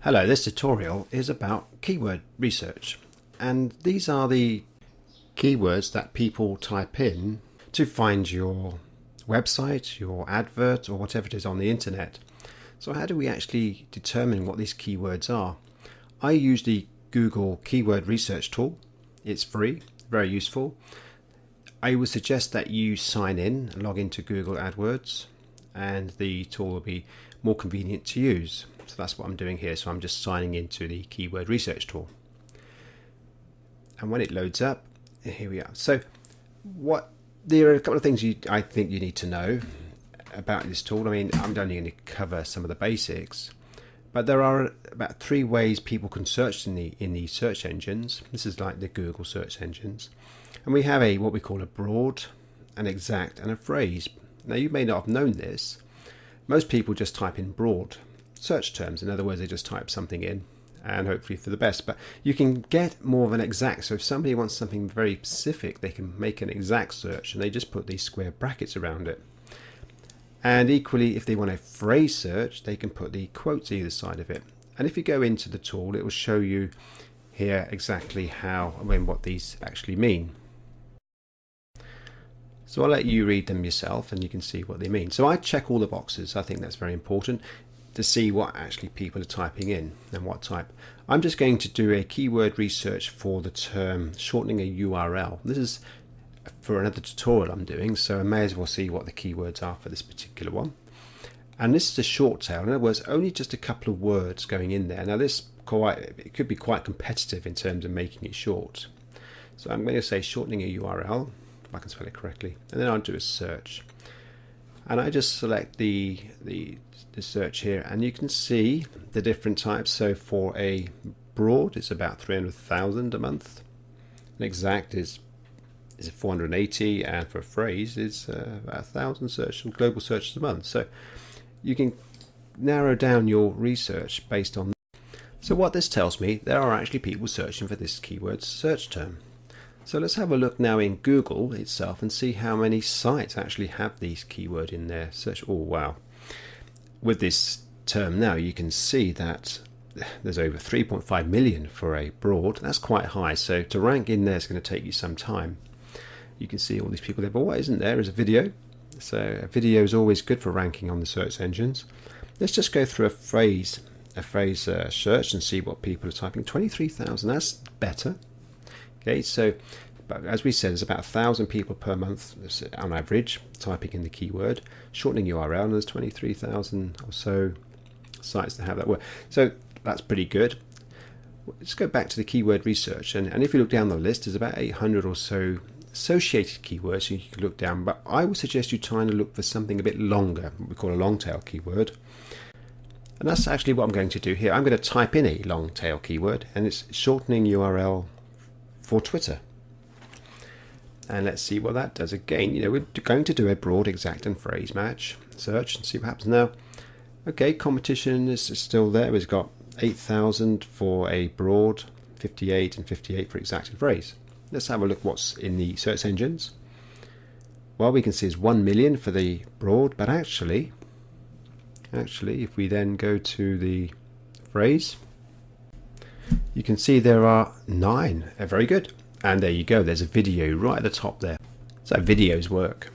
Hello, this tutorial is about keyword research, and these are the keywords that people type in to find your website, your advert, or whatever it is on the internet. So how do we actually determine what these keywords are? I use the Google keyword research tool. It's free, very useful. I would suggest that you sign in and log into Google AdWords, and the tool will be more convenient to use. So that's what I'm doing here. So I'm just signing into the keyword research tool. And when it loads up, here we are. So there are a couple of things I think you need to know about this tool. I mean, I'm only going to cover some of the basics, but there are about 3 ways people can search in the search engines. This is like the Google search engines. And we have what we call a broad, an exact, and a phrase. Now, you may not have known this. Most people just type in broad search terms. In other words, they just type something in and hopefully for the best. But you can get more of an exact. So if somebody wants something very specific, they can make an exact search and they just put these square brackets around it. And equally, if they want a phrase search, they can put the quotes either side of it. And if you go into the tool, it will show you here exactly what these actually mean. So I'll let you read them yourself and you can see what they mean. So I check all the boxes. I think that's very important to see what actually people are typing in and what type. I'm just going to do a keyword research for the term shortening a URL. This is for another tutorial I'm doing, so I may as well see what the keywords are for this particular one. And this is a short tail. In other words, only just a couple of words going in there. Now it could be quite competitive in terms of making it short. So I'm going to say shortening a URL, if I can spell it correctly, and then I'll do a search. And I just select the search here, and you can see the different types. So for a broad, it's about 300,000 a month. An exact is 480, and for a phrase, it's about 1,000 global searches a month. So you can narrow down your research based on. So what this tells me, there are actually people searching for this keyword search term. So let's have a look now in Google itself and see how many sites actually have these keyword in their search. Oh wow. With this term now, you can see that there's over 3.5 million for a broad. That's quite high. So to rank in there is going to take you some time. You can see all these people there, but what isn't there is a video. So a video is always good for ranking on the search engines. Let's just go through a phrase search and see what people are typing. 23,000, that's better. Okay, so but as we said, there's about 1,000 people per month on average typing in the keyword shortening URL, and there's 23,000 or so sites that have that word. So that's pretty good. Let's go back to the keyword research, and if you look down the list, there's about 800 or so associated keywords you can look down, but I would suggest you try and look for something a bit longer, what we call a long tail keyword. And that's actually what I'm going to do here. I'm going to type in a long tail keyword, and it's shortening URL for Twitter. And let's see what that does. Again, we're going to do a broad, exact, and phrase match search and see what happens. Now, okay, competition is still there. We've got 8,000 for a broad, 58 and 58 for exact and phrase. Let's have a look what's in the search engines. Well, we can see it's 1 million for the broad, but actually, if we then go to the phrase, you can see there are 9. Very good. And there you go. There's a video right at the top there. So videos work.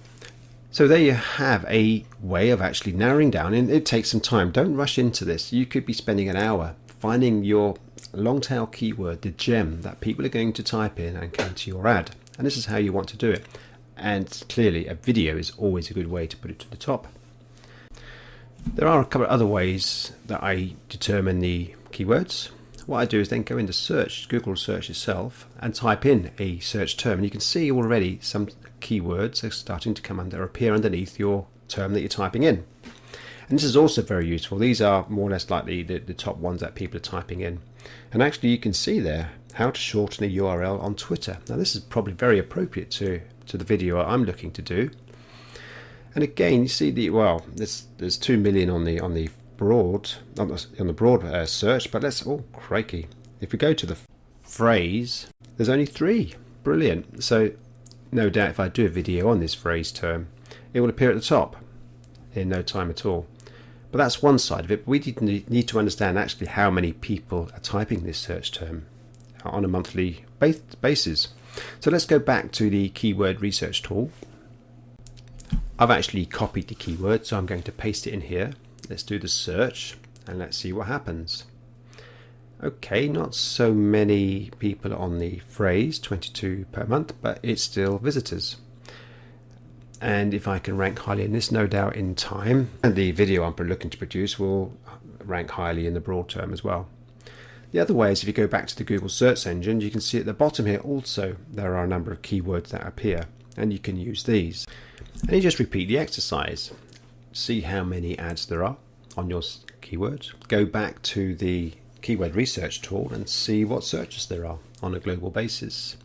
So there you have a way of actually narrowing down, and it takes some time. Don't rush into this. You could be spending an hour finding your long tail keyword, the gem that people are going to type in and come to your ad. And this is how you want to do it. And clearly a video is always a good way to put it to the top. There are a couple of other ways that I determine the keywords. What I do is then go into search, Google search itself, and type in a search term. And you can see already some keywords are starting to appear underneath your term that you're typing in. And this is also very useful. These are more or less like the top ones that people are typing in. And actually you can see there how to shorten a URL on Twitter. Now this is probably very appropriate to the video I'm looking to do. And again, you see there's 2 million on the broad search, but crikey, if we go to the phrase, there's only 3. Brilliant. So no doubt if I do a video on this phrase term, it will appear at the top in no time at all. But that's one side of it. We need to understand actually how many people are typing this search term on a monthly basis. So let's go back to the keyword research tool. I've actually copied the keyword, so I'm going to paste it in here. Let's do the search and let's see what happens. Okay, not so many people on the phrase, 22 per month, but it's still visitors. And if I can rank highly in this, no doubt in time, and the video I'm looking to produce will rank highly in the broad term as well. The other way is if you go back to the Google search engine, you can see at the bottom here also there are a number of keywords that appear, and you can use these. And you just repeat the exercise. See how many ads there are on your keyword. Go back to the keyword research tool and see what searches there are on a global basis.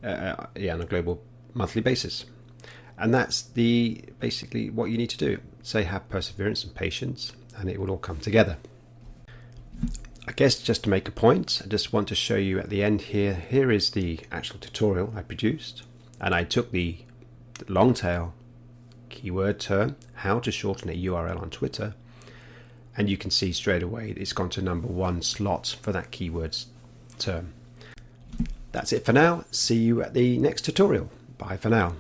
On a global monthly basis. And that's basically what you need to do. Say have perseverance and patience, and it will all come together. I guess just to make a point, I just want to show you at the end here. Here is the actual tutorial I produced, and I took the long tail keyword term, how to shorten a URL on Twitter, and you can see straight away it's gone to number 1 slot for that keywords term. That's it for now. See you at the next tutorial. Bye for now.